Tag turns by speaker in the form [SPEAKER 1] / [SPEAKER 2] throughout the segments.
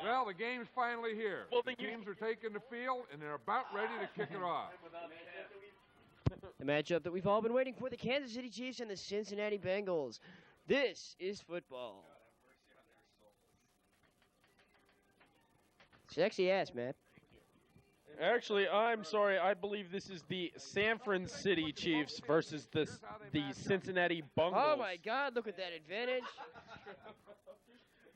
[SPEAKER 1] Well, the game's finally here.
[SPEAKER 2] Well,
[SPEAKER 1] the teams are taking the field, and they're about ready to kick it off.
[SPEAKER 3] The matchup that we've all been waiting for, the Kansas City Chiefs and the Cincinnati Bengals. This is football. Sexy ass, man.
[SPEAKER 2] Actually, I'm sorry. I believe this is the San Francisco Chiefs versus the Cincinnati Bengals.
[SPEAKER 3] Oh, my God. Look at that advantage.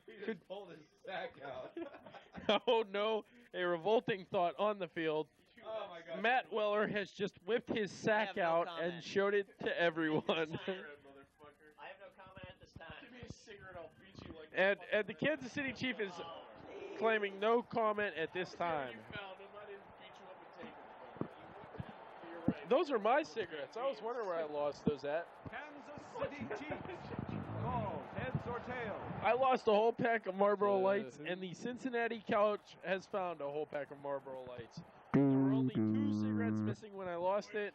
[SPEAKER 4] He just pulled his sack out.
[SPEAKER 2] Oh, no. A revolting thought on the field.
[SPEAKER 4] Oh, my God.
[SPEAKER 2] Matt Weller has just whipped his sack out and showed it to everyone.
[SPEAKER 5] I have no comment at this time.
[SPEAKER 4] Give me a cigarette, I'll beat you like
[SPEAKER 2] And the Kansas City Chief is claiming no comment at this time.
[SPEAKER 4] You found him. I didn't beat you up and take him. You're right.
[SPEAKER 2] Those are my cigarettes. I was wondering where I lost those at.
[SPEAKER 1] Kansas City Chiefs. Call heads or tails.
[SPEAKER 2] I lost a whole pack of Marlboro Lights, and the Cincinnati couch has found a whole pack of Marlboro Lights. There were only 2 cigarettes missing when I lost it.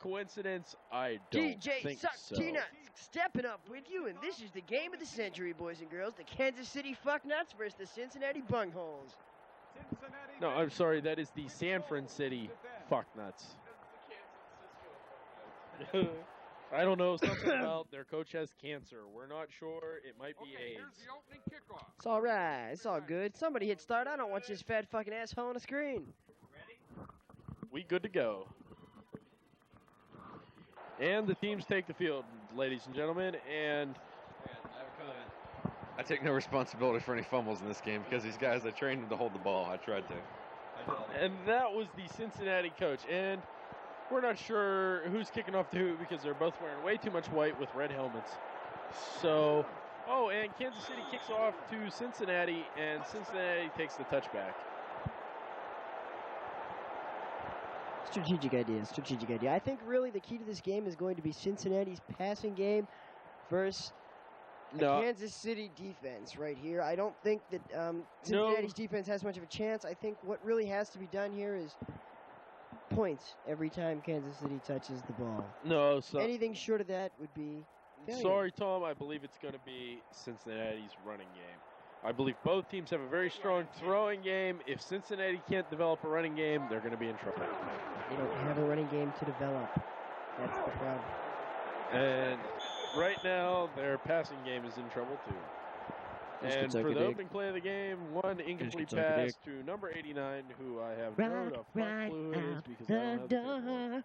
[SPEAKER 2] Coincidence? I don't
[SPEAKER 3] DJ
[SPEAKER 2] think
[SPEAKER 3] Suck
[SPEAKER 2] so.
[SPEAKER 3] T-Nuts stepping up with you, and this is the game of the century, boys and girls. The Kansas City Fucknuts versus the Cincinnati Bungholes.
[SPEAKER 2] No, I'm sorry. That is the San Francisco Fucknuts. I don't know. Something about their coach has cancer. We're not sure. It might be AIDS.
[SPEAKER 1] Here's the opening kickoff.
[SPEAKER 3] It's all right. It's all good. Somebody hit start. I don't want this fat fucking asshole on the screen.
[SPEAKER 2] We good to go. And the teams take the field, ladies and gentlemen. And
[SPEAKER 4] I have a comment. I take no responsibility for any fumbles in this game because these guys, I trained them to hold the ball. I tried to.
[SPEAKER 2] and that was the Cincinnati coach. And we're not sure who's kicking off to who because they're both wearing way too much white with red helmets. So, oh, and Kansas City kicks off to Cincinnati, and Cincinnati takes the touchback.
[SPEAKER 3] Strategic idea, strategic idea. I think really the key to this game is going to be Cincinnati's passing game versus the Kansas City defense right here. I don't think that Cincinnati's defense has much of a chance. I think what really has to be done here is points every time Kansas City touches the ball.
[SPEAKER 2] No, so
[SPEAKER 3] anything short of that would be failure.
[SPEAKER 2] Sorry, Tom. I believe it's going to be Cincinnati's running game. I believe both teams have a very strong throwing game. If Cincinnati can't develop a running game, they're going to be in trouble.
[SPEAKER 3] They don't have a running game to develop. That's the problem.
[SPEAKER 2] And right now, their passing game is in trouble, too. And for the opening play of the game, one incomplete pass to number 89, who I have no clue who it is because I don't have the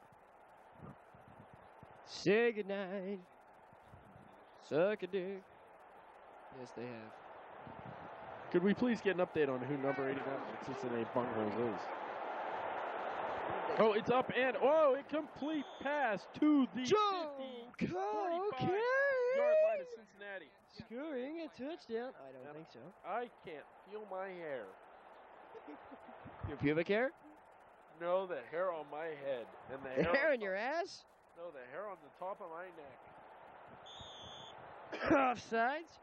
[SPEAKER 3] Say goodnight. Suck a dick. Yes, they have.
[SPEAKER 2] Could we please get an update on who number 89 for Cincinnati Bengals is? Oh, it's up and, oh, a complete pass to the 45-yard line of Cincinnati.
[SPEAKER 3] Scoring a touchdown? I don't think so.
[SPEAKER 2] I can't feel my hair.
[SPEAKER 3] Your pubic hair?
[SPEAKER 2] No, the hair on my head. And
[SPEAKER 3] the hair on your ass?
[SPEAKER 2] No, the hair on the top of my neck.
[SPEAKER 3] Offsides?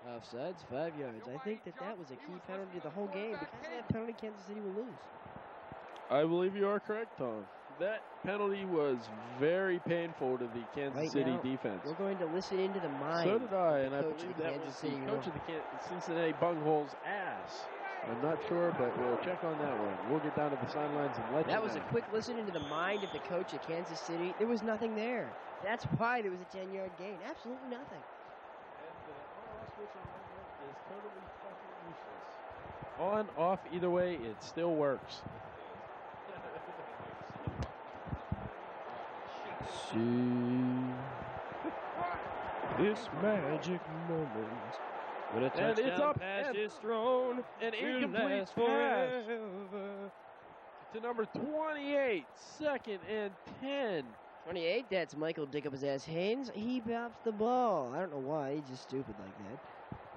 [SPEAKER 3] Offsides, 5 yards. I think that was a key penalty the whole game. Because of that penalty, Kansas City will lose.
[SPEAKER 2] I believe you are correct, Tom. That penalty was very painful to the Kansas City defense.
[SPEAKER 3] We're going to listen into the mind.
[SPEAKER 2] So did I, and I believe that was the coach of the Cincinnati Bengals' ass. I'm not sure, but we'll check on that one. We'll get down to the sidelines and let you know.
[SPEAKER 3] That was a quick listen into the mind of the coach of Kansas City. There was nothing there. That's why there was a 10-yard gain. Absolutely nothing.
[SPEAKER 2] Switch on is totally fucking useless. On, off, either way, it still works.
[SPEAKER 3] See this magic moment when a touchdown pass is thrown,
[SPEAKER 2] an incomplete pass to number 28, 2nd and 10.
[SPEAKER 3] 28, that's Michael Dick-up-his-ass Haynes. He bops the ball. I don't know why. He's just stupid like that.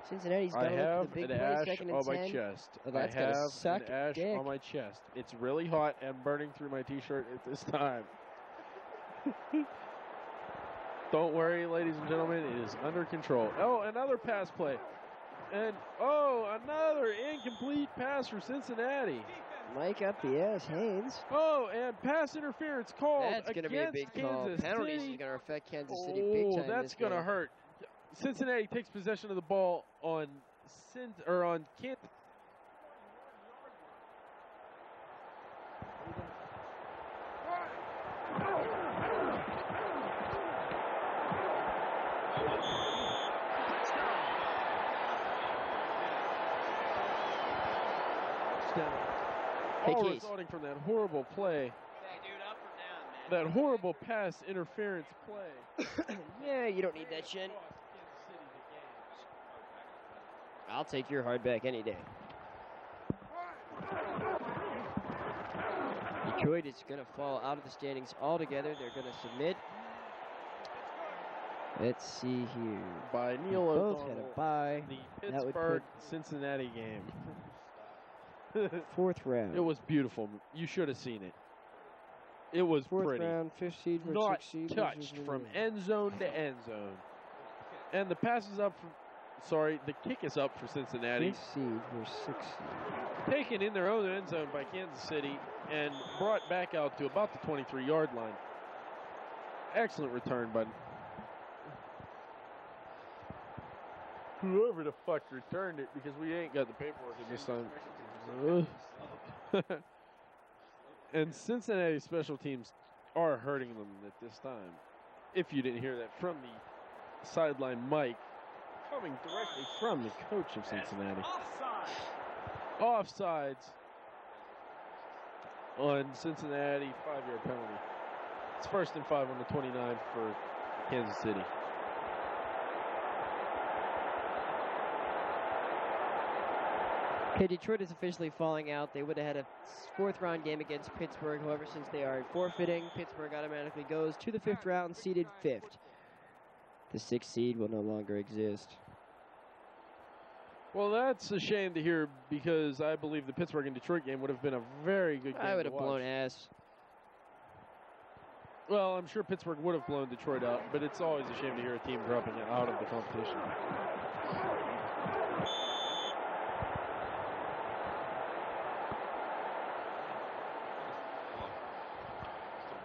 [SPEAKER 3] Cincinnati's got to look for the big play, 2nd and 10.
[SPEAKER 2] on my chest.
[SPEAKER 3] Oh, that's
[SPEAKER 2] I have
[SPEAKER 3] suck
[SPEAKER 2] an ash
[SPEAKER 3] dick
[SPEAKER 2] on my chest. It's really hot and burning through my T-shirt at this time. Don't worry, ladies and gentlemen. It is under control. Oh, another pass play. And, oh, another incomplete pass for Cincinnati.
[SPEAKER 3] Mike up the ass, Haynes.
[SPEAKER 2] Oh, and pass interference called.
[SPEAKER 3] That's going to be a big call. Penalties is going to affect Kansas City big time.
[SPEAKER 2] Oh, that's going to hurt. Cincinnati takes possession of the ball on Kansas.
[SPEAKER 3] Hey,
[SPEAKER 2] All
[SPEAKER 3] Keyz.
[SPEAKER 2] resulting from that horrible play,
[SPEAKER 5] Hey, dude, up or down, man?
[SPEAKER 2] that horrible pass interference play.
[SPEAKER 3] Yeah, you don't need that shit.
[SPEAKER 2] Cost Kansas City the game.
[SPEAKER 3] I'll take your hardback any day. Detroit is going to fall out of the standings altogether. They're going to submit. Let's see here.
[SPEAKER 2] By Neil
[SPEAKER 3] Both had
[SPEAKER 2] O'Donnell,
[SPEAKER 3] a bye.
[SPEAKER 2] the
[SPEAKER 3] That would
[SPEAKER 2] Pittsburgh-Cincinnati game.
[SPEAKER 3] Fourth round.
[SPEAKER 2] It was beautiful. You should have seen it. It was
[SPEAKER 3] Fourth
[SPEAKER 2] pretty.
[SPEAKER 3] round, fifth seed, versus
[SPEAKER 2] Not
[SPEAKER 3] sixth seed.
[SPEAKER 2] touched from end zone to end zone. And the pass is up the kick is up for Cincinnati.
[SPEAKER 3] Fifth seed versus sixth seed.
[SPEAKER 2] Taken in their own end zone by Kansas City and brought back out to about the 23-yard line. Excellent return, bud. Whoever the fuck returned it, because we ain't got the paperwork at this time. And Cincinnati special teams are hurting them at this time. If you didn't hear that from the sideline mic, coming directly from the coach of Cincinnati. Offsides on Cincinnati, 5-yard penalty. It's 1st and 5 on the 29 for Kansas City.
[SPEAKER 3] Okay, Detroit is officially falling out. They would have had a fourth-round game against Pittsburgh. However, since they are forfeiting, Pittsburgh automatically goes to the fifth round, seeded fifth. The sixth seed will no longer exist.
[SPEAKER 2] Well, that's a shame to hear because I believe the Pittsburgh and Detroit game would have been a very good game.
[SPEAKER 3] I would
[SPEAKER 2] to
[SPEAKER 3] have blown
[SPEAKER 2] watch.
[SPEAKER 3] ass.
[SPEAKER 2] Well, I'm sure Pittsburgh would have blown Detroit out, but it's always a shame to hear a team dropping it out of the competition.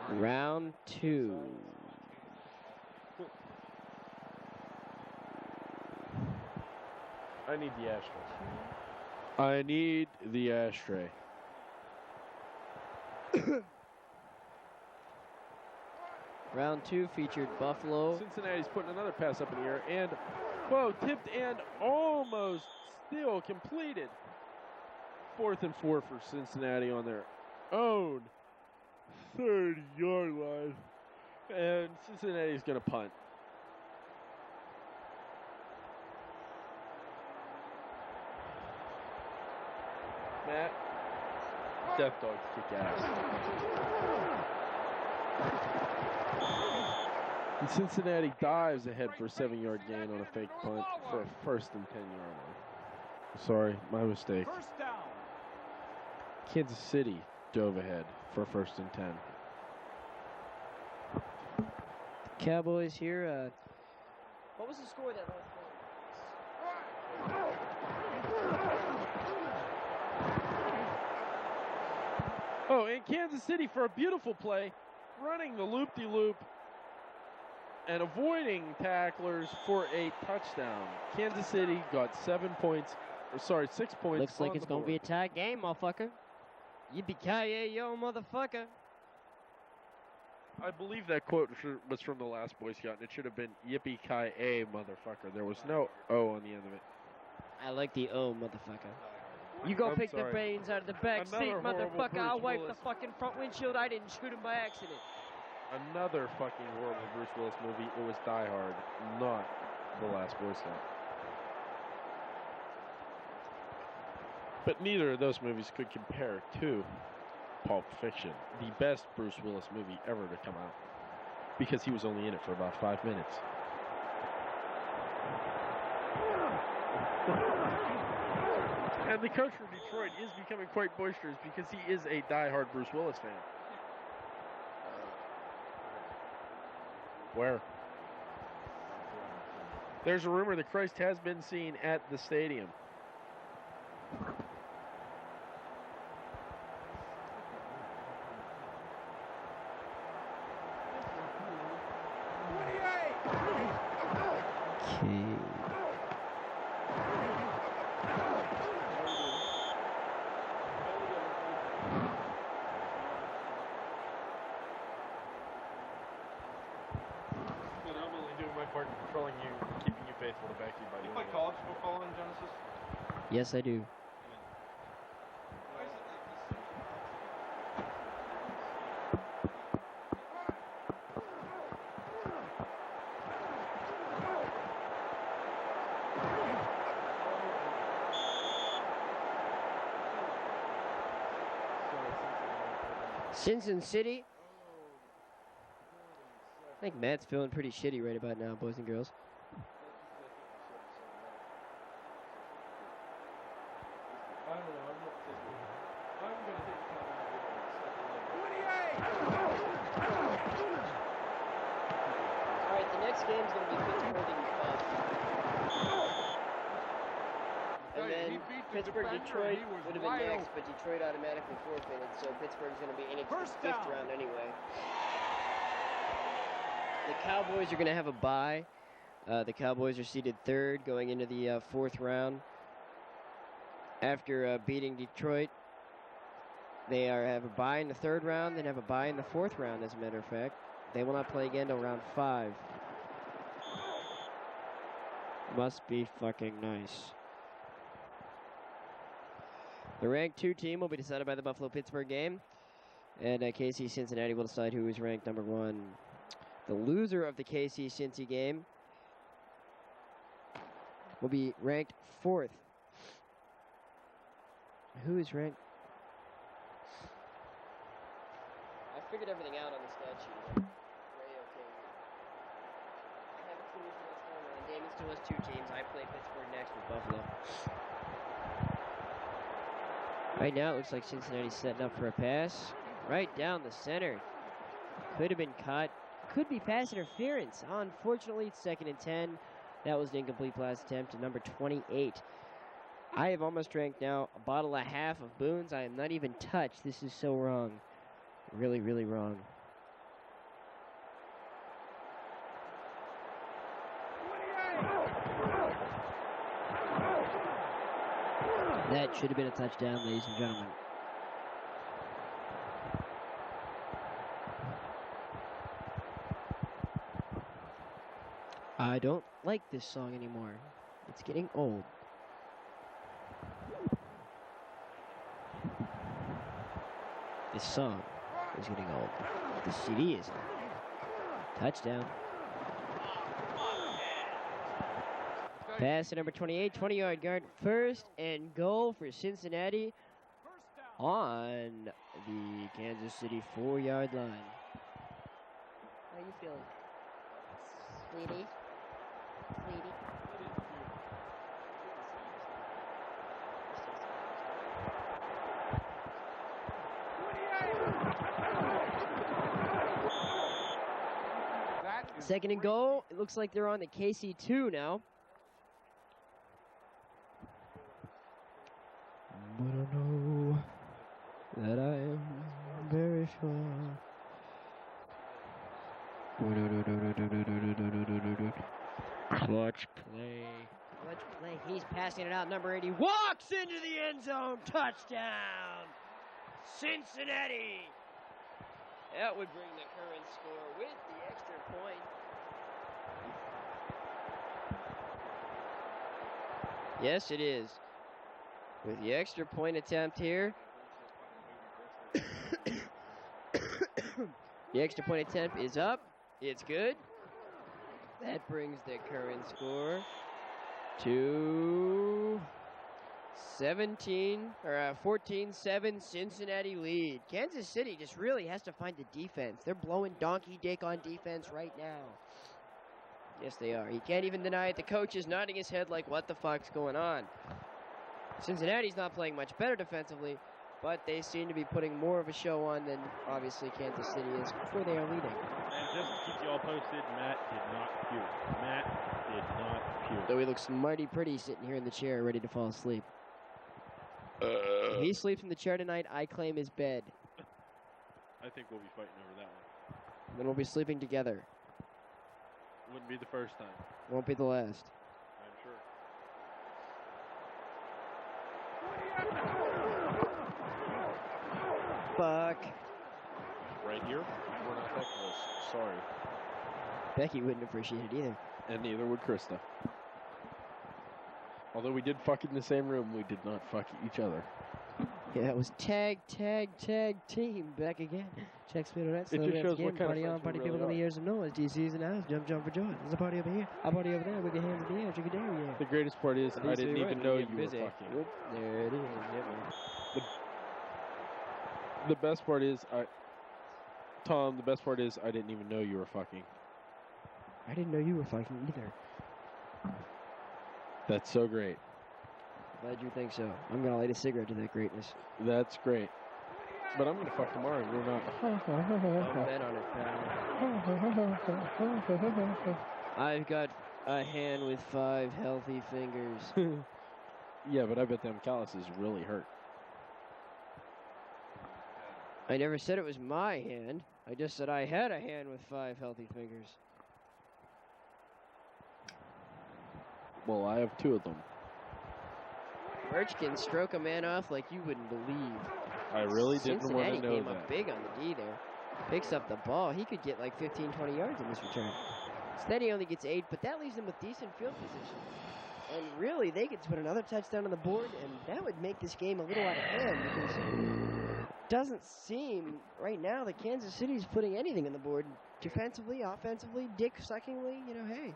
[SPEAKER 3] Round two.
[SPEAKER 2] I need the ashtray. I need the ashtray.
[SPEAKER 3] Round two featured Buffalo.
[SPEAKER 2] Cincinnati's putting another pass up in the air, and, whoa, tipped and almost still completed. 4th and 4 for Cincinnati on their own 30-yard line. And Cincinnati's going to punt. Matt, Death Dogs kick ass. And Cincinnati dives ahead for a 7-yard gain on a fake punt for a 1st and 10-yard line. Sorry, my mistake.
[SPEAKER 1] First down.
[SPEAKER 2] Kansas City dove ahead for a 1st and 10.
[SPEAKER 3] Cowboys here. What was the score of that last game?
[SPEAKER 2] Oh, and Kansas City for a beautiful play, running the loop-de-loop and avoiding tacklers for a touchdown. Kansas City got 6 points.
[SPEAKER 3] Looks like it's
[SPEAKER 2] going to
[SPEAKER 3] be a tie game, motherfucker. Yippee-ki-yay, yo, motherfucker.
[SPEAKER 2] I believe that quote was from the last Boy Scout, and it should have been yippee-ki-yay, motherfucker. There was no O on the end of it.
[SPEAKER 3] I like the O, motherfucker. You go
[SPEAKER 2] I'm
[SPEAKER 3] pick
[SPEAKER 2] sorry.
[SPEAKER 3] the brains out of the back seat,
[SPEAKER 2] Another horrible
[SPEAKER 3] motherfucker.
[SPEAKER 2] Bruce
[SPEAKER 3] I'll wipe
[SPEAKER 2] Willis.
[SPEAKER 3] the fucking front windshield. I didn't shoot him by accident.
[SPEAKER 2] Another fucking horrible Bruce Willis movie. It was Die Hard, not The Last Boy Scout. But neither of those movies could compare to Pulp Fiction, the best Bruce Willis movie ever to come out, because he was only in it for about 5 minutes. And the coach from Detroit is becoming quite boisterous because he is a die-hard Bruce Willis fan. Where? There's a rumor that Christ has been seen at the stadium.
[SPEAKER 3] Okay.
[SPEAKER 2] faithful to Becky by
[SPEAKER 1] You
[SPEAKER 2] doing
[SPEAKER 1] play
[SPEAKER 2] that.
[SPEAKER 1] college football in Genesis?
[SPEAKER 3] Yes, I do.
[SPEAKER 1] Why is it like this?
[SPEAKER 3] Cincinnati. I think Matt's feeling pretty shitty right about now, boys and girls.
[SPEAKER 2] I don't know. I'm going to take a time out.
[SPEAKER 3] 28! Alright, the next game's going to be Pittsburgh and and then Pittsburgh, Detroit would have been next, but Detroit automatically forfeited, so Pittsburgh's going to be in its fifth round anyway. The Cowboys are going to have a bye. The Cowboys are seeded third going into the fourth round. After beating Detroit, they have a bye in the third round, then have a bye in the fourth round, as a matter of fact. They will not play again until round 5. Must be fucking nice. The ranked 2 team will be decided by the Buffalo-Pittsburgh game, and KC Cincinnati will decide who is ranked number 1. The loser of the KC Cincy game will be ranked 4th. Who is ranked? I figured everything out on the stat sheet. Okay here. I haven't finished what's going on. Damon still has 2 teams. I play Pittsburgh next with Buffalo. Right now, it looks like Cincinnati's setting up for a pass. Right down the center. Could have been caught. Could be pass interference. Unfortunately, it's 2nd and 10. That was an incomplete pass attempt to number 28. I have almost drank now a bottle and a half of Boone's. I am not even touched. This is so wrong. Really, really wrong. That should have been a touchdown, ladies and gentlemen. I don't like this song anymore. It's getting old. This song is getting old. The CD is old. Touchdown. Pass to number 28, 20-yard guard. 1st and goal for Cincinnati on the Kansas City 4-yard line. How you feeling? Sweetie? Sweetie? Second and goal. It looks like they're on the KC2 now. But I know that I am very sure. Clutch play. Clutch play. He's passing it out. Number 80 walks into the end zone. Touchdown. Cincinnati. That would bring the current score with the extra point. Yes, it is. With the extra point attempt here. The extra point attempt is up. It's good. That brings the current score to 14-7 Cincinnati lead. Kansas City just really has to find the defense. They're blowing donkey dick on defense right now. Yes, they are. He can't even deny it. The coach is nodding his head like, what the fuck's going on? Cincinnati's not playing much better defensively, but they seem to be putting more of a show on than, obviously, Kansas City is before they are leading.
[SPEAKER 2] And just to keep you all posted, Matt did not puke. Matt did not puke.
[SPEAKER 3] Though he looks mighty pretty sitting here in the chair ready to fall asleep. If he sleeps in the chair tonight, I claim his bed.
[SPEAKER 2] I think we'll be fighting over that one.
[SPEAKER 3] Then we'll be sleeping together.
[SPEAKER 2] Wouldn't be the first time.
[SPEAKER 3] Won't be the last.
[SPEAKER 2] I'm sure.
[SPEAKER 3] Fuck.
[SPEAKER 2] Right here, we're not that close. Sorry.
[SPEAKER 3] Becky wouldn't appreciate it either.
[SPEAKER 2] And neither would Krista. Although we did fuck in the same room, we did not fuck each other.
[SPEAKER 3] Yeah, it was tag team back again. Check speed on that.
[SPEAKER 2] It just shows what kind of
[SPEAKER 3] Party on,
[SPEAKER 2] friends we
[SPEAKER 3] party
[SPEAKER 2] really
[SPEAKER 3] people in the
[SPEAKER 2] are.
[SPEAKER 3] ears of noise. DC's in the house. Jump for joy. There's a party over here. A party over there. With your hands in the air. Drink a dairy, yeah.
[SPEAKER 2] The greatest part is I didn't even know you were
[SPEAKER 3] busy.
[SPEAKER 2] fucking.
[SPEAKER 3] Whoop, there it is. Yeah,
[SPEAKER 2] The best part is Tom, the best part is I didn't even know you were fucking.
[SPEAKER 3] I didn't know you were fucking either.
[SPEAKER 2] That's so great.
[SPEAKER 3] Glad you think so. I'm gonna light a cigarette to that greatness.
[SPEAKER 2] That's great. But I'm gonna fuck tomorrow and you're not.
[SPEAKER 3] Don't bet on it, pal. I've got a hand with 5 healthy fingers.
[SPEAKER 2] Yeah, but I bet them calluses really hurt.
[SPEAKER 3] I never said it was my hand. I just said I had a hand with 5 healthy fingers.
[SPEAKER 2] Well, I have 2 of them.
[SPEAKER 3] Birch can stroke a man off like you wouldn't believe.
[SPEAKER 2] I really didn't want
[SPEAKER 3] Cincinnati
[SPEAKER 2] to know
[SPEAKER 3] came
[SPEAKER 2] that.
[SPEAKER 3] up big on the D there. Picks up the ball. He could get like 15, 20 yards in this return. Cincinnati only gets 8, but that leaves them with decent field position. And really, they could put another touchdown on the board, and that would make this game a little out of hand because it doesn't seem right now that Kansas City's putting anything on the board. Defensively, offensively, dick-suckingly, you know, hey.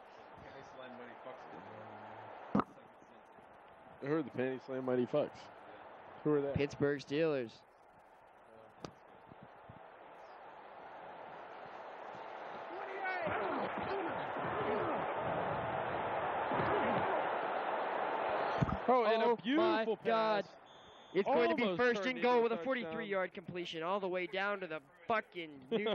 [SPEAKER 2] I heard the panty slam mighty fucks. Who are they?
[SPEAKER 3] Pittsburgh Steelers.
[SPEAKER 2] Oh, and
[SPEAKER 3] Oh
[SPEAKER 2] a beautiful
[SPEAKER 3] my God.
[SPEAKER 2] pass.
[SPEAKER 3] It's going to be
[SPEAKER 2] Almost
[SPEAKER 3] first
[SPEAKER 2] turned
[SPEAKER 3] and goal
[SPEAKER 2] into
[SPEAKER 3] with
[SPEAKER 2] a
[SPEAKER 3] a
[SPEAKER 2] touchdown.
[SPEAKER 3] 43-yard completion all the way down to the fucking new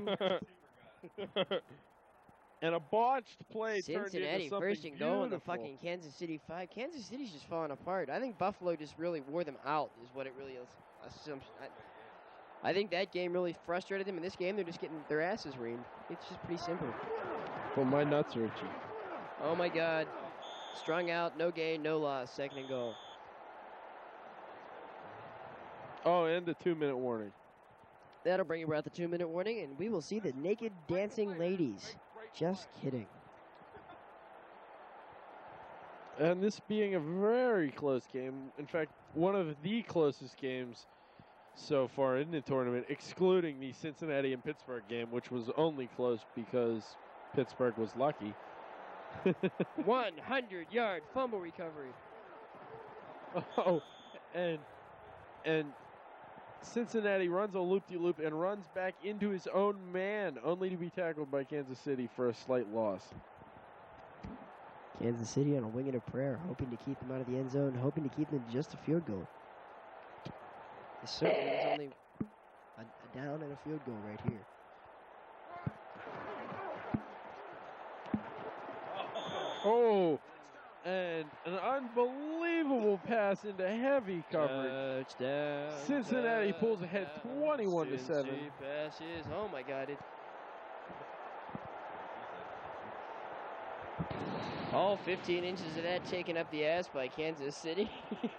[SPEAKER 2] And a botched play turned
[SPEAKER 3] Cincinnati.
[SPEAKER 2] into something
[SPEAKER 3] First and goal in the
[SPEAKER 2] beautiful.
[SPEAKER 3] fucking Kansas City 5. Kansas City's just falling apart. I think Buffalo just really wore them out is what it really is. I think that game really frustrated them. In this game, they're just getting their asses reamed. It's just pretty simple.
[SPEAKER 2] Well, my nuts are itchy.
[SPEAKER 3] Oh, my God. Strung out, no gain, no loss. Second and goal.
[SPEAKER 2] Oh, and the 2-minute warning.
[SPEAKER 3] That'll bring about the 2-minute warning, and we will see the naked dancing ladies. Just kidding.
[SPEAKER 2] And this being a very close game, in fact, one of the closest games so far in the tournament, excluding the Cincinnati and Pittsburgh game, which was only close because Pittsburgh was lucky.
[SPEAKER 3] 100-yard fumble recovery.
[SPEAKER 2] Oh, and Cincinnati runs a loop-de-loop and runs back into his own man, only to be tackled by Kansas City for a slight loss.
[SPEAKER 3] Kansas City on a wing and a prayer, hoping to keep them out of the end zone, hoping to keep them to just a field goal. It certainly is only a down and a field goal right here.
[SPEAKER 2] Oh, and an unbelievable pass into heavy coverage.
[SPEAKER 3] Touchdown.
[SPEAKER 2] Cincinnati pulls ahead 21-7.
[SPEAKER 3] Cincy passes. Oh my God! All 15 inches of that taken up the ass by Kansas City.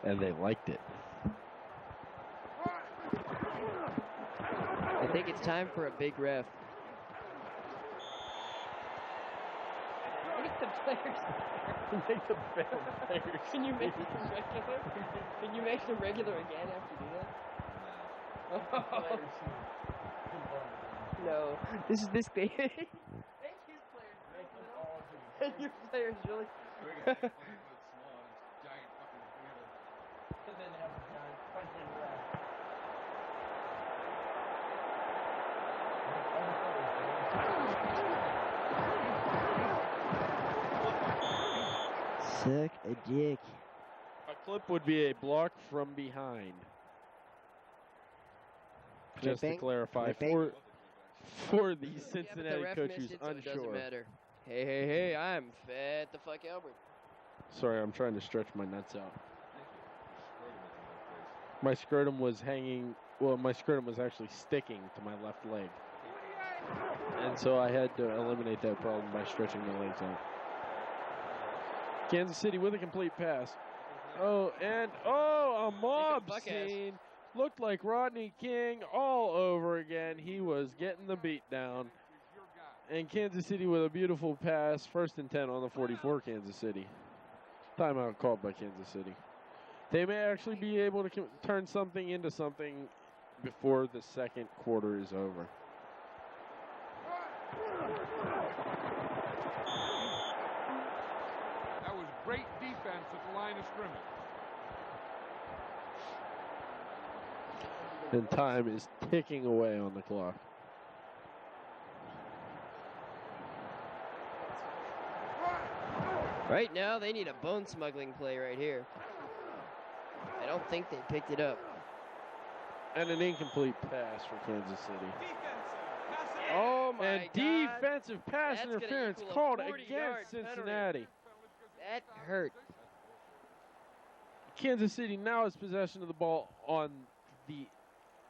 [SPEAKER 2] And they liked it.
[SPEAKER 3] I think it's time for a big ref. Make the players.
[SPEAKER 2] Make the players.
[SPEAKER 3] Can you make it regular? Can you make the regular again after you do that? No. This is this game. Make his players regular. And your players really. And then have a giant fucking ref. Suck a dick.
[SPEAKER 2] A clip would be a block from behind. Just to
[SPEAKER 3] Clipping.
[SPEAKER 2] clarify,
[SPEAKER 3] Clipping.
[SPEAKER 2] for the
[SPEAKER 3] Yeah, but the
[SPEAKER 2] Cincinnati
[SPEAKER 3] ref
[SPEAKER 2] coach
[SPEAKER 3] missed
[SPEAKER 2] who's
[SPEAKER 3] it, so it doesn't
[SPEAKER 2] unsure.
[SPEAKER 3] matter. Hey, I'm fat the fuck Albert.
[SPEAKER 2] Sorry, I'm trying to stretch my nuts out. My scrotum was hanging, well, my scrotum was actually sticking to my left leg. And so I had to eliminate that problem by stretching my legs out. Kansas City with a complete pass. Oh, and a mob
[SPEAKER 3] buck ass.
[SPEAKER 2] scene. Looked like Rodney King all over again. He was getting the beat down. And Kansas City with a beautiful pass. 1st and 10 on the 44, Kansas City. Timeout called by Kansas City. They may actually be able to turn something into something before the second quarter is over.
[SPEAKER 1] That was great defense at the line of scrimmage.
[SPEAKER 2] And time is ticking away on the clock.
[SPEAKER 3] Right now, they need a bone smuggling play right here. I don't think they picked it up.
[SPEAKER 2] And an incomplete pass for Kansas City.
[SPEAKER 3] Oh my
[SPEAKER 2] and
[SPEAKER 3] God.
[SPEAKER 2] Defensive pass
[SPEAKER 3] That's
[SPEAKER 2] interference
[SPEAKER 3] gonna equal a
[SPEAKER 2] called
[SPEAKER 3] 40-yard
[SPEAKER 2] against Cincinnati.
[SPEAKER 3] That hurt.
[SPEAKER 2] Kansas City now has possession of the ball on the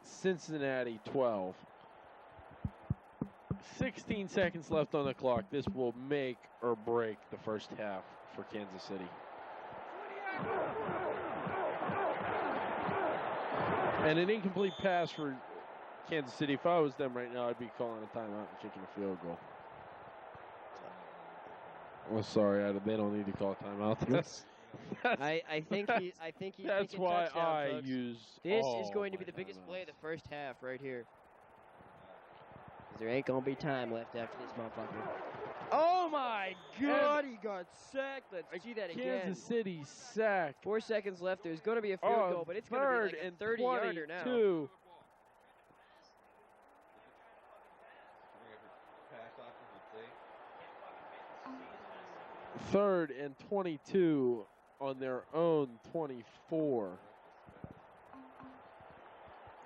[SPEAKER 2] Cincinnati 12. 16 seconds left on the clock. This will make or break the first half for Kansas City. And an incomplete pass for Kansas City. If I was them right now, I'd be calling a timeout and kicking a field goal. Well, sorry, they don't need to call a timeout.
[SPEAKER 3] I think he's
[SPEAKER 2] That's
[SPEAKER 3] thinking
[SPEAKER 2] why
[SPEAKER 3] touchdown,
[SPEAKER 2] I
[SPEAKER 3] folks.
[SPEAKER 2] use.
[SPEAKER 3] This
[SPEAKER 2] all
[SPEAKER 3] is going to be
[SPEAKER 2] my
[SPEAKER 3] the biggest
[SPEAKER 2] timeouts.
[SPEAKER 3] play of the first half right here. 'Cause there ain't gonna be time left after this motherfucker. Oh my God, he got sacked. Let's see that again.
[SPEAKER 2] Kansas City sacked.
[SPEAKER 3] 4 seconds left. There's gonna be a field goal, but it's gonna be like a 30-yarder now.
[SPEAKER 2] 22. Third and 22 on their own 24.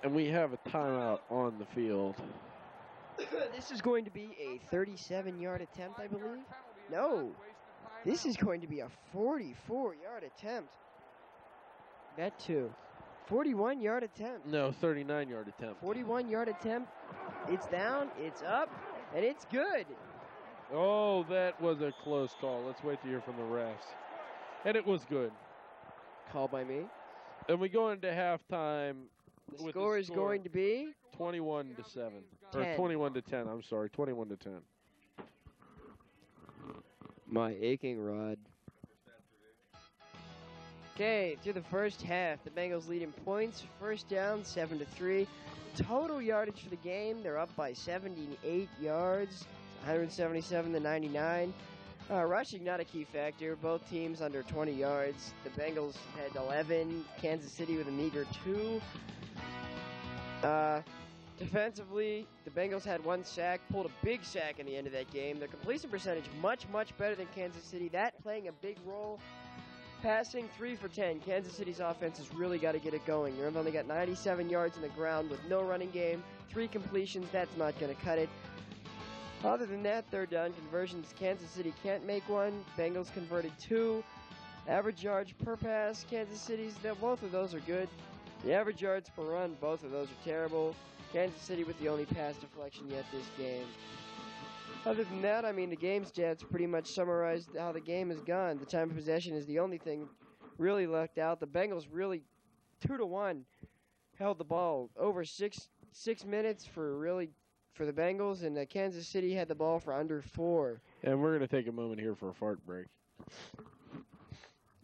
[SPEAKER 2] And we have a timeout on the field.
[SPEAKER 3] This is going to be a 37-yard attempt, I believe. No. This is going to be a 44-yard attempt. That too. 41-yard attempt.
[SPEAKER 2] No, 39-yard attempt.
[SPEAKER 3] 41-yard attempt. It's down, it's up, and it's good.
[SPEAKER 2] Oh, that was a close call. Let's wait to hear from the refs. And it was good.
[SPEAKER 3] Call by me.
[SPEAKER 2] And we go into halftime.
[SPEAKER 3] The score is going to be
[SPEAKER 2] 21-7. Or
[SPEAKER 3] 10.
[SPEAKER 2] 21-10. I'm sorry, 21-10.
[SPEAKER 3] My aching rod. Okay, through the first half, the Bengals lead in points. First down, 7-3. Total yardage for the game, they're up by 78 yards, 177-99. Rushing, not a key factor. Both teams under 20 yards. The Bengals had 11. Kansas City with a meager 2. Defensively, the Bengals had 1 sack, pulled a big sack in the end of that game. Their completion percentage much, much better than Kansas City. That playing a big role. Passing 3 for 10. Kansas City's offense has really got to get it going. They've only got 97 yards on the ground with no running game. 3 completions, that's not going to cut it. Other than that, third down conversions, Kansas City can't make one. Bengals converted 2. Average yards per pass, Kansas City's, both of those are good. The average yards per run, both of those are terrible. Kansas City with the only pass deflection yet this game. Other than that, I mean, the game stats pretty much summarized how the game has gone. The time of possession is the only thing really left out. The Bengals really 2-1 held the ball over six minutes for the Bengals, and Kansas City had the ball for under 4.
[SPEAKER 2] And we're going to take a moment here for a fart break.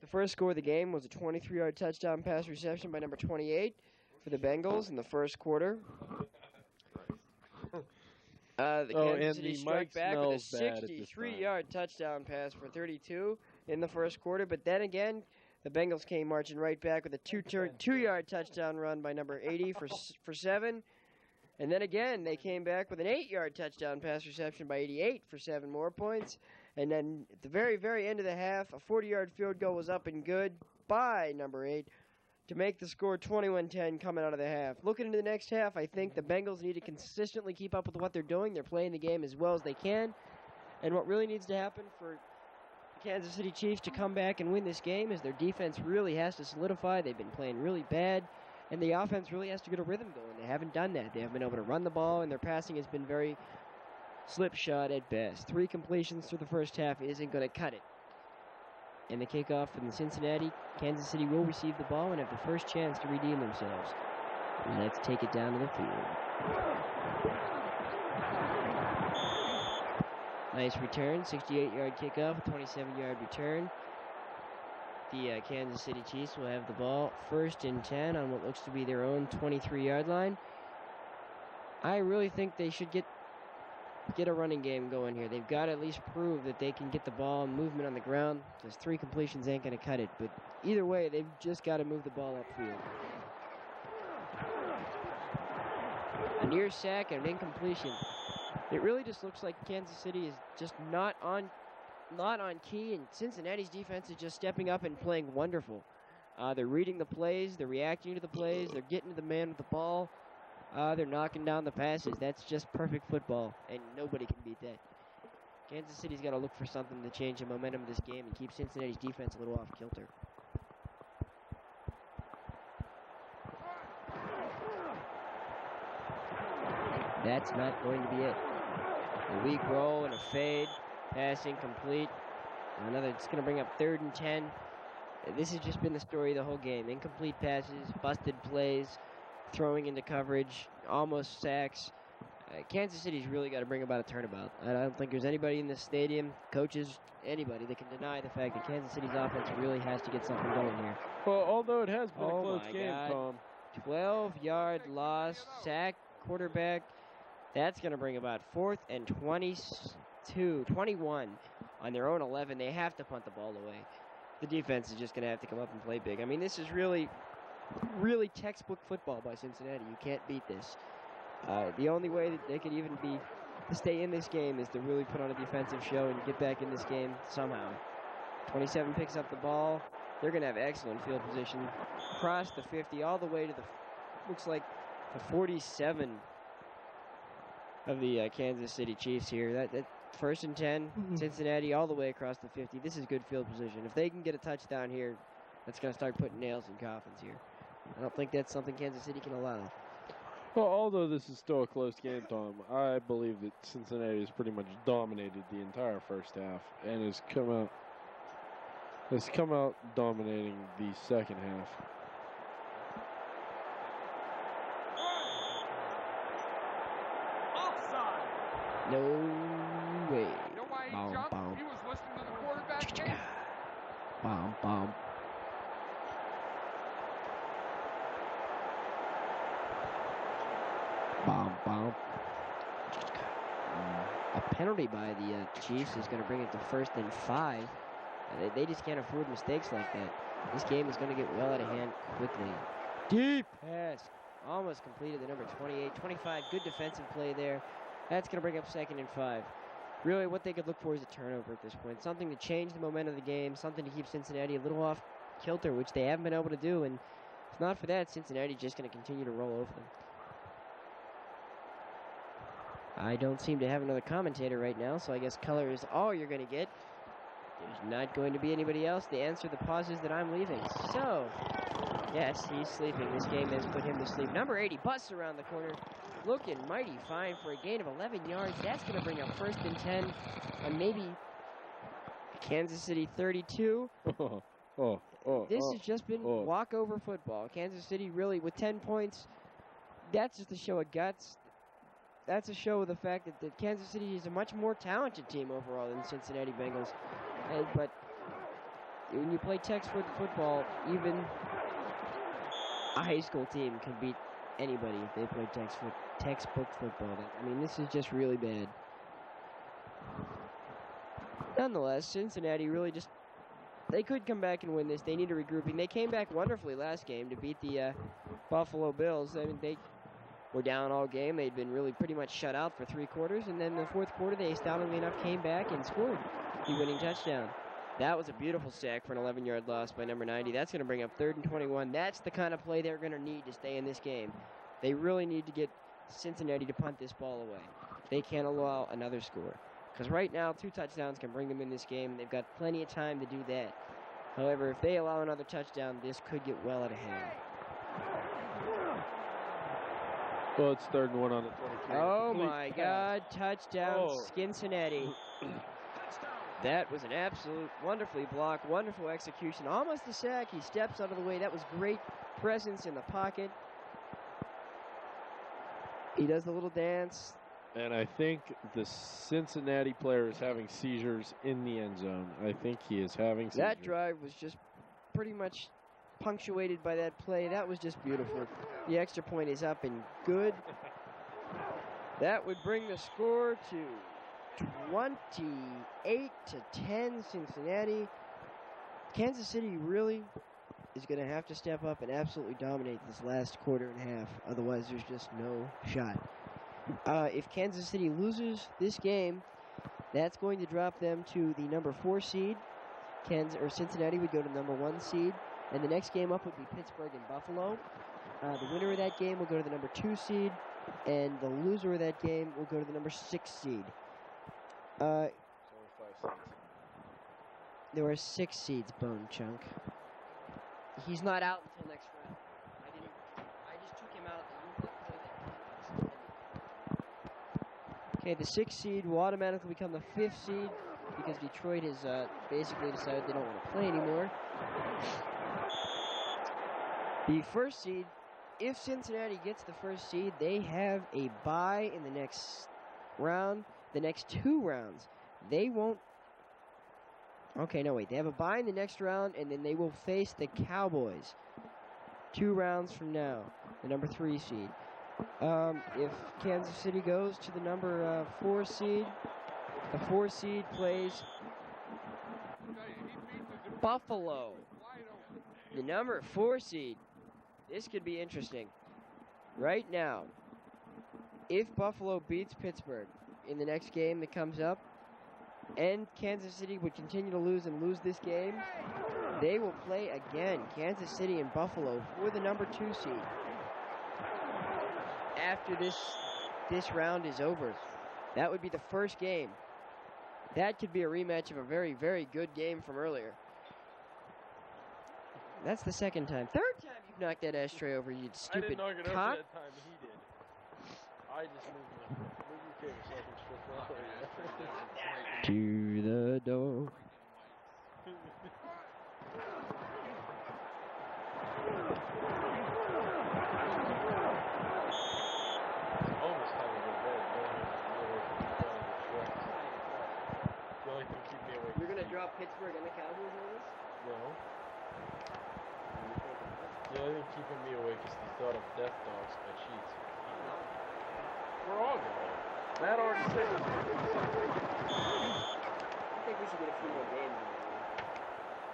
[SPEAKER 3] The first score of the game was a 23-yard touchdown pass reception by number 28 for the Bengals in the first quarter. The Kansas City struck back with a 63-yard touchdown pass for 32 in the first quarter. But then again, the Bengals came marching right back with a 2-yard touchdown run by number 80 for 7. And then again, they came back with an 8-yard touchdown pass reception by 88 for 7 more points. And then at the very, very end of the half, a 40-yard field goal was up and good by number 8 to make the score 21-10 coming out of the half. Looking into the next half, I think the Bengals need to consistently keep up with what they're doing. They're playing the game as well as they can. And what really needs to happen for the Kansas City Chiefs to come back and win this game is their defense really has to solidify. They've been playing really bad. And the offense really has to get a rhythm going. They haven't done that. They haven't been able to run the ball, and their passing has been very slipshod at best. 3 completions through the first half isn't going to cut it. And the kickoff from Cincinnati, Kansas City will receive the ball and have the first chance to redeem themselves. Let's take it down to the field. Nice return, 68-yard kickoff, 27-yard return. The Kansas City Chiefs will have the ball 1st and 10 on what looks to be their own 23-yard line. I really think they should get a running game going here. They've got to at least prove that they can get the ball and movement on the ground. Just 3 completions ain't going to cut it. But either way, they've just got to move the ball upfield. A near sack and an incompletion. It really just looks like Kansas City is just not on key, and Cincinnati's defense is just stepping up and playing wonderful. They're reading the plays, they're reacting to the plays, they're getting to the man with the ball, they're knocking down the passes. That's just perfect football, and nobody can beat that. Kansas City's got to look for something to change the momentum of this game and keep Cincinnati's defense a little off kilter. That's not going to be it. A weak roll and a fade. Pass incomplete. Another, it's going to bring up 3rd and 10. This has just been the story of the whole game. Incomplete passes, busted plays, throwing into coverage, almost sacks. Kansas City's really got to bring about a turnabout. I don't think there's anybody in this stadium, coaches, anybody that can deny the fact that Kansas City's offense really has to get something going here.
[SPEAKER 2] Well, although it has been a close game, Tom.
[SPEAKER 3] 12-yard loss, sack, quarterback. That's going to bring about 4th and 21 on their own 11. They have to punt the ball away. The defense is just going to have to come up and play big. I mean, this is really, really textbook football by Cincinnati. You can't beat this. The only way that they could even to stay in this game is to really put on a defensive show and get back in this game somehow. 27 picks up the ball. They're going to have excellent field position. Across the 50, all the way to looks like the 47 of the Kansas City Chiefs here. That 1st and 10, Cincinnati all the way across the 50. This is good field position. If they can get a touchdown here, that's going to start putting nails in coffins here. I don't think that's something Kansas City can allow.
[SPEAKER 2] Well, although this is still a close game, Tom, I believe that Cincinnati has pretty much dominated the entire first half and has come out dominating the second half.
[SPEAKER 3] No way.
[SPEAKER 6] You know why he jumped? He was listening to the quarterback say.
[SPEAKER 3] Bomb, bomb. Bomb, bomb. A penalty by the Chiefs is going to bring it to 1st and 5. They just can't afford mistakes like that. This game is going to get well out of hand quickly. Deep pass. Almost completed the number 28. 25, good defensive play there. That's going to bring up 2nd and 5. Really, what they could look for is a turnover at this point. Something to change the momentum of the game. Something to keep Cincinnati a little off kilter, which they haven't been able to do. And if not for that, Cincinnati's just going to continue to roll over them. I don't seem to have another commentator right now, so I guess color is all you're going to get. There's not going to be anybody else to answer the pauses that I'm leaving. So, yes, he's sleeping. This game has put him to sleep. Number 80 busts around the corner. Looking mighty fine for a gain of 11 yards. That's going to bring up 1st and 10 on maybe Kansas City 32. This has just been walkover football. Kansas City really, with 10 points, that's just a show of guts. That's a show of the fact that Kansas City is a much more talented team overall than Cincinnati Bengals. But when you play textbook football, even a high school team can beat anybody if they play textbook football. I mean, this is just really bad. Nonetheless, Cincinnati really just, they could come back and win this. They need a regrouping. They came back wonderfully last game to beat the Buffalo Bills. I mean, they were down all game. They'd been really pretty much shut out for 3 quarters, and then the 4th quarter, they astoundingly enough came back and scored the winning touchdown. That was a beautiful sack for an 11-yard loss by number 90. That's going to bring up 3rd and 21. That's the kind of play they're going to need to stay in this game. They really need to get Cincinnati to punt this ball away. They can't allow another score. Because right now, 2 touchdowns can bring them in this game. They've got plenty of time to do that. However, if they allow another touchdown, this could get well out of hand.
[SPEAKER 2] Well, it's 3rd and 1 on the 23.
[SPEAKER 3] Oh, my God. Touchdown, Cincinnati. That was an absolute wonderfully blocked, wonderful execution. Almost a sack. He steps out of the way. That was great presence in the pocket. He does the little dance.
[SPEAKER 2] And I think the Cincinnati player is having seizures in the end zone. I think he is having seizures.
[SPEAKER 3] That drive was just pretty much punctuated by that play. That was just beautiful. The extra point is up and good. That would bring the score to 28-10 Cincinnati. Kansas City really is going to have to step up and absolutely dominate this last quarter and a half. Otherwise, there's just no shot. If Kansas City loses this game, that's going to drop them to the number 4 seed. Cincinnati would go to number 1 seed. And the next game up would be Pittsburgh and Buffalo. The winner of that game will go to the number 2 seed. And the loser of that game will go to the number 6 seed.
[SPEAKER 2] So 5 seeds.
[SPEAKER 3] There were 6 seeds, Bone Chunk. He's not out until next round. I just took him out and you play that. Okay, the 6th seed will automatically become the 5th seed because Detroit has basically decided they don't want to play anymore. The 1st seed, if Cincinnati gets the 1st seed, they have a bye in the next round. The next 2 rounds, they won't. Okay, no, wait. They have a bye in the next round, and then they will face the Cowboys 2 rounds from now, the number 3 seed. If Kansas City goes to the number 4 seed, the 4 seed plays Buffalo, the number 4 seed. This could be interesting. Right now, if Buffalo beats Pittsburgh in the next game that comes up, and Kansas City would continue to lose and lose this game, they will play again, Kansas City and Buffalo, for the number 2 seed. After this round is over, that would be the first game. That could be a rematch of a very, very good game from earlier. That's the 2nd time. 3rd time you've knocked that ashtray over, you stupid
[SPEAKER 2] I didn't knock it
[SPEAKER 3] cock.
[SPEAKER 2] over that time, he did. I just moved your table so I can strip off.
[SPEAKER 3] To the door.
[SPEAKER 2] Almost time to go to bed. The only thing keeping me awake.
[SPEAKER 3] You're going to drop Pittsburgh and the Cowboys on this?
[SPEAKER 2] No. The only thing keeping me awake is the thought of death dogs by cheats. We're all going. Matt already said it.
[SPEAKER 3] I think we should get a few more games in there.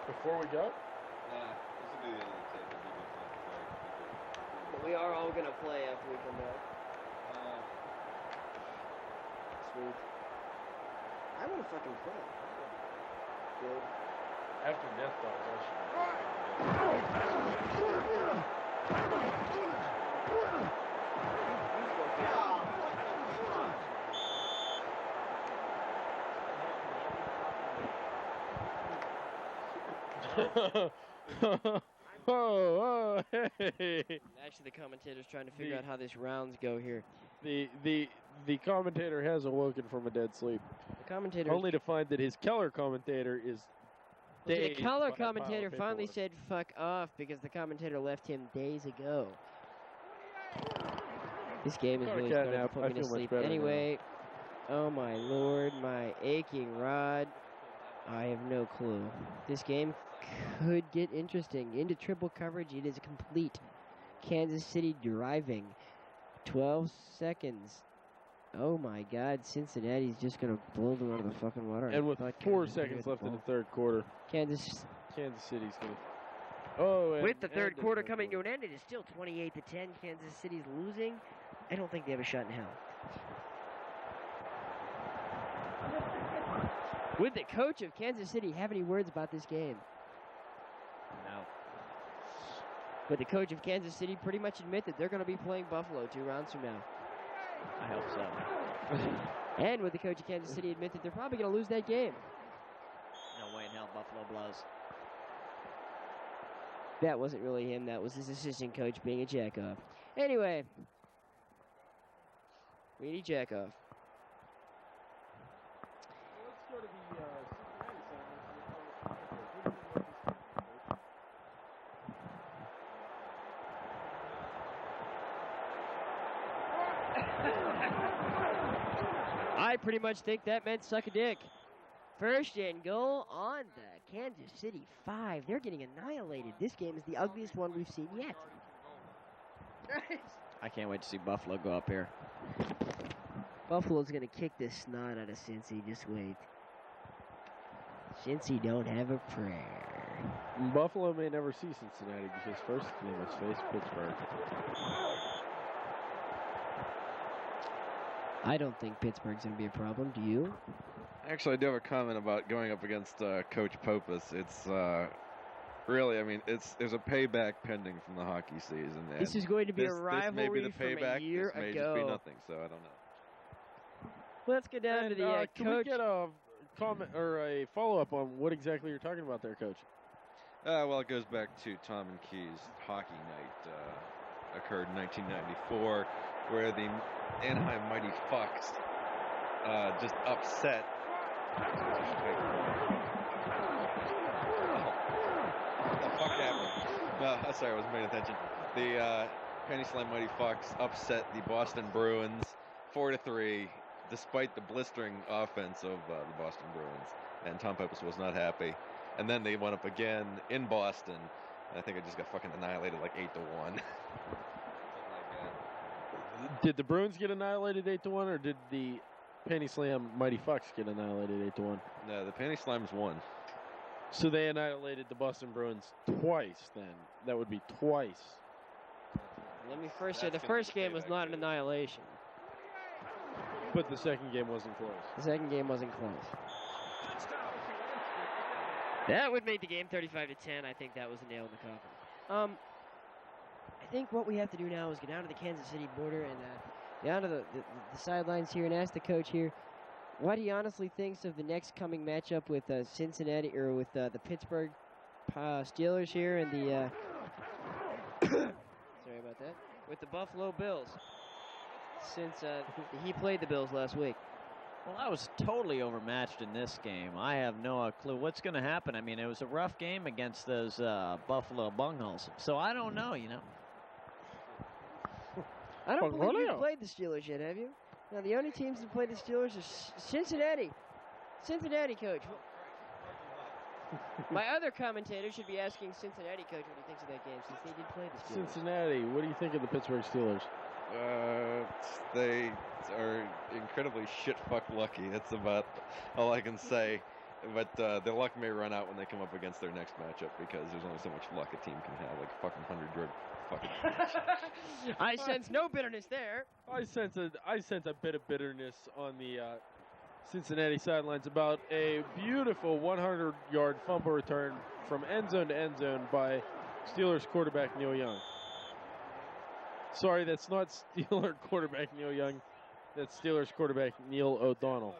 [SPEAKER 2] Before we go?
[SPEAKER 7] Nah, this will be the end of the tape. It'll be fun to play.
[SPEAKER 3] But we are all going to play after we come back. Sweet. I want to fucking play. Good.
[SPEAKER 2] After death dogs, I should oh, hey.
[SPEAKER 3] Actually, the commentator's trying to figure out how this rounds go here.
[SPEAKER 2] The commentator has awoken from a dead sleep.
[SPEAKER 3] The commentator
[SPEAKER 2] Only to find that his Keller commentator is
[SPEAKER 3] the
[SPEAKER 2] dazed
[SPEAKER 3] color
[SPEAKER 2] by a pile of
[SPEAKER 3] commentator finally
[SPEAKER 2] paperwork.
[SPEAKER 3] said fuck off because the commentator left him days ago. This game is
[SPEAKER 2] Got a
[SPEAKER 3] really
[SPEAKER 2] cat
[SPEAKER 3] starting to
[SPEAKER 2] nap.
[SPEAKER 3] put
[SPEAKER 2] I
[SPEAKER 3] me to
[SPEAKER 2] feel much
[SPEAKER 3] sleep.
[SPEAKER 2] better now.
[SPEAKER 3] Anyway, oh my lord, my aching rod. I have no clue. This game could get interesting. Into triple coverage, it is complete. Kansas City driving. 12 seconds. Oh my god, Cincinnati's just going to blow them out of the fucking water.
[SPEAKER 2] And with
[SPEAKER 3] Fuck,
[SPEAKER 2] 4
[SPEAKER 3] God,
[SPEAKER 2] seconds
[SPEAKER 3] good
[SPEAKER 2] left in
[SPEAKER 3] ball.
[SPEAKER 2] the 3rd quarter,
[SPEAKER 3] Kansas
[SPEAKER 2] City's going to... Oh, and,
[SPEAKER 3] with the 3rd
[SPEAKER 2] and the
[SPEAKER 3] quarter
[SPEAKER 2] third
[SPEAKER 3] coming to
[SPEAKER 2] quarter.
[SPEAKER 3] an end, it is still 28-10. Kansas City's losing. I don't think they have a shot in hell. Would the coach of Kansas City have any words about this game?
[SPEAKER 5] No.
[SPEAKER 3] Would the coach of Kansas City pretty much admit that they're going to be playing Buffalo 2 rounds from now?
[SPEAKER 5] I hope so.
[SPEAKER 3] And would the coach of Kansas City admit that they're probably going to lose that game?
[SPEAKER 5] No way in hell Buffalo blows.
[SPEAKER 3] That wasn't really him. That was his assistant coach being a jackoff. Anyway, we need jackoff.
[SPEAKER 2] Let's go to the Cincinnati
[SPEAKER 3] I pretty much think that meant suck a dick. First and goal on the Kansas City 5. They're getting annihilated. This game is the ugliest one we've seen yet.
[SPEAKER 5] I can't wait to see Buffalo go up here.
[SPEAKER 3] Buffalo's going to kick this snot out of Cincy. Just wait. Cincy don't have a prayer.
[SPEAKER 2] Buffalo may never see Cincinnati because first they must face Pittsburgh.
[SPEAKER 3] I don't think Pittsburgh's going to be a problem. Do you?
[SPEAKER 4] Actually, I do have a comment about going up against Coach Popies. It's really, I mean, there's a payback pending from the hockey season.
[SPEAKER 3] This is going to be a
[SPEAKER 4] this may be
[SPEAKER 3] rivalry
[SPEAKER 4] the
[SPEAKER 3] from
[SPEAKER 4] payback.
[SPEAKER 3] a year
[SPEAKER 4] this may
[SPEAKER 3] ago.
[SPEAKER 4] just be nothing, so I don't know.
[SPEAKER 3] Let's get down to the
[SPEAKER 2] Can
[SPEAKER 3] coach.
[SPEAKER 2] we get a comment or a follow-up on what exactly you're talking about there, Coach?
[SPEAKER 4] Well, it goes back to Tom and Keyz hockey night. Occurred in 1994, where the Anaheim Mighty Fox just upset. What the fuck happened? No, sorry, I wasn't paying attention. The Penny Slam Mighty Fox upset the Boston Bruins 4-3, despite the blistering offense of the Boston Bruins. And Tom Popies was not happy. And then they went up again in Boston. And I think it just got fucking annihilated like 8-1.
[SPEAKER 2] Did the Bruins get annihilated 8-1, or did the Penny Slam Mighty Fox get annihilated 8-1?
[SPEAKER 4] No, the Penny Slams won.
[SPEAKER 2] So they annihilated the Boston Bruins twice. Then that would be twice.
[SPEAKER 3] Let me first say, the
[SPEAKER 4] That's gonna
[SPEAKER 3] first
[SPEAKER 4] be
[SPEAKER 3] game was not an
[SPEAKER 4] payback, too.
[SPEAKER 3] annihilation.
[SPEAKER 2] But the second game wasn't close.
[SPEAKER 3] The second game wasn't close. That would make the game 35-10. I think that was a nail in the coffin. I think what we have to do now is get down to the Kansas City border and down to the sidelines here and ask the coach here what he honestly thinks of the next coming matchup with Cincinnati or with the Pittsburgh Steelers here and the sorry about that, with the Buffalo Bills, since he played the Bills last week.
[SPEAKER 5] Well, I was totally overmatched in this game. I have no clue what's going to happen. I mean, it was a rough game against those Buffalo Bengals. So I don't know, you know.
[SPEAKER 3] I don't believe you've played the Steelers yet, have you? Now, the only teams that played the Steelers are Cincinnati. Cincinnati, coach. My other commentator should be asking Cincinnati coach what he thinks of that game, since they did play the Steelers.
[SPEAKER 2] Cincinnati, what do you think of the Pittsburgh Steelers?
[SPEAKER 4] They are incredibly shit-fuck lucky. That's about all I can say. But their luck may run out when they come up against their next matchup because there's only so much luck a team can have, like fucking 100-yard fucking.
[SPEAKER 3] I sense no bitterness there.
[SPEAKER 2] I sense a bit of bitterness on the Cincinnati sidelines about a beautiful 100-yard fumble return from end zone to end zone by Steelers quarterback Neil Young. Sorry, that's not Steelers quarterback Neil Young. That's Steelers quarterback Neil O'Donnell.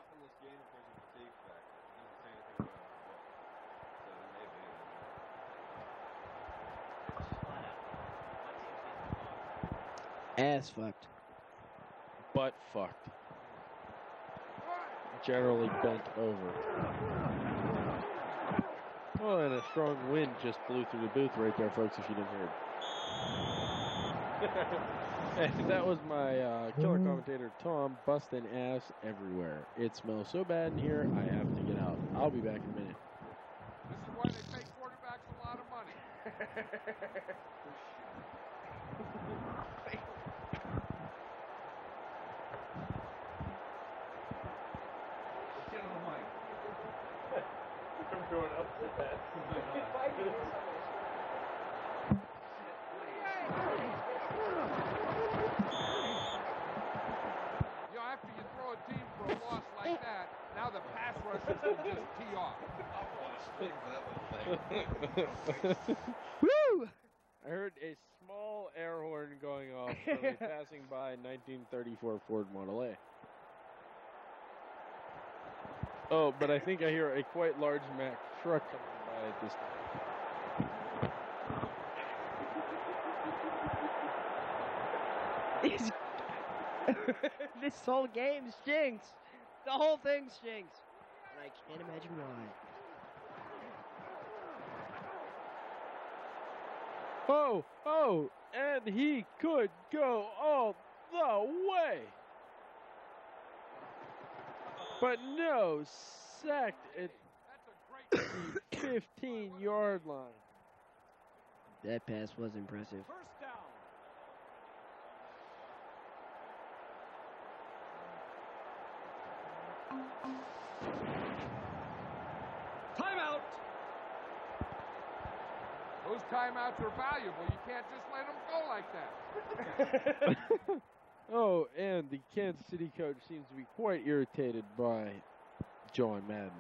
[SPEAKER 3] Ass fucked.
[SPEAKER 2] Butt fucked. Generally bent over. Oh, and a strong wind just blew through the booth right there, folks, if you didn't hear it. Hey, that was my killer commentator, Tom, busting ass everywhere. It smells so bad in here, I have to get out. I'll be back in a minute.
[SPEAKER 6] This is why they pay quarterbacks a lot of money. You know, after you throw a team for a loss like that, now the pass rushers can just tee off.
[SPEAKER 3] Woo!
[SPEAKER 2] I heard a small air horn going off from a passing by 1934 Ford Model A. Oh, but I think I hear a quite large Mack truck coming by at this time.
[SPEAKER 3] This whole game stinks. The whole thing stinks. And I can't imagine why.
[SPEAKER 2] Oh, and he could go all the way. But no, sacked it.
[SPEAKER 6] That's a great
[SPEAKER 2] 15-yard line.
[SPEAKER 3] That pass was impressive.
[SPEAKER 1] First down. Timeout.
[SPEAKER 6] Those timeouts are valuable. You can't just let them go like that.
[SPEAKER 2] Oh, and the Kansas City coach seems to be quite irritated by John Madden.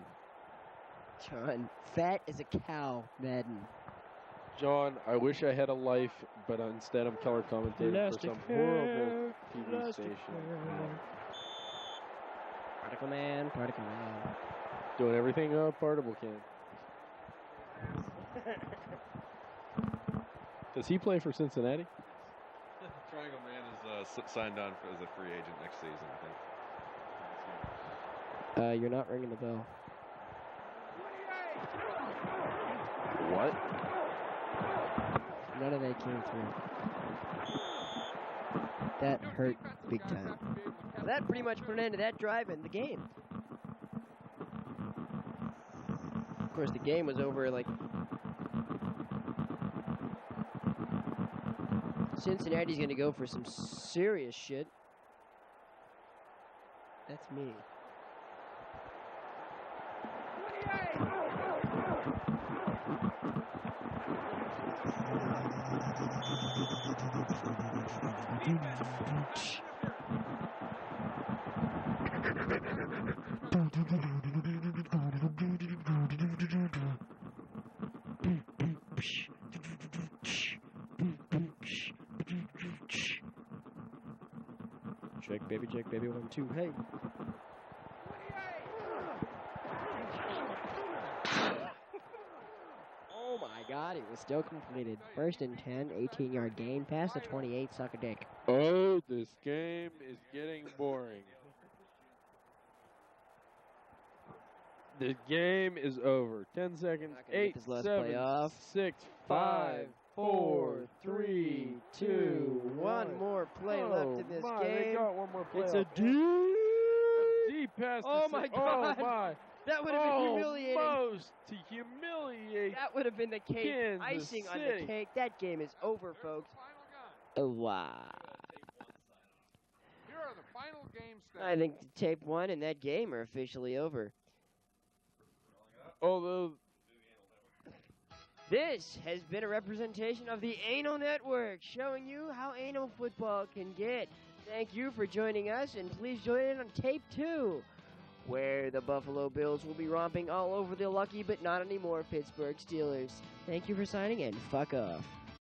[SPEAKER 3] John, fat as a cow, Madden.
[SPEAKER 2] John, I wish I had a life, but instead I'm color commentating for some horrible TV station.
[SPEAKER 3] Particle Man, Particle Man.
[SPEAKER 2] Doing everything a Particle can. Does he play for Cincinnati?
[SPEAKER 4] Triangle Man is signed on as a free agent next season, I think.
[SPEAKER 3] You're not ringing the bell.
[SPEAKER 2] What?
[SPEAKER 3] None of that came through. That hurt big time. That pretty much put an end to that drive and the game. Of course, the game was over like... Cincinnati's going to go for some serious shit. That's me. Jake, baby, 1, 2, hey. Oh my God, it was still completed. First and 10, 18-yard gain, past the 28, suck a dick.
[SPEAKER 2] Oh, this game is getting boring. The game is over. 10 seconds. 8, 7, 6, 5, 4, 3, 2, 1.
[SPEAKER 3] more play left in this game.
[SPEAKER 2] They got one more play.
[SPEAKER 3] It's a
[SPEAKER 2] deep pass.
[SPEAKER 3] Oh my God.
[SPEAKER 2] Oh my.
[SPEAKER 3] That would have been humiliating.
[SPEAKER 2] Almost to humiliate.
[SPEAKER 3] That would have been the cake.
[SPEAKER 2] Kansas
[SPEAKER 3] Icing on
[SPEAKER 2] City.
[SPEAKER 3] the cake. That game is over, folks. Oh, wow.
[SPEAKER 6] Here are the final game stats.
[SPEAKER 3] I think tape 1 and that game are officially over.
[SPEAKER 2] Although
[SPEAKER 3] this has been a representation of the Anal Network, showing you how anal football can get. Thank you for joining us, and please join in on tape 2, where the Buffalo Bills will be romping all over the lucky but not anymore Pittsburgh Steelers. Thank you for signing in. Fuck off.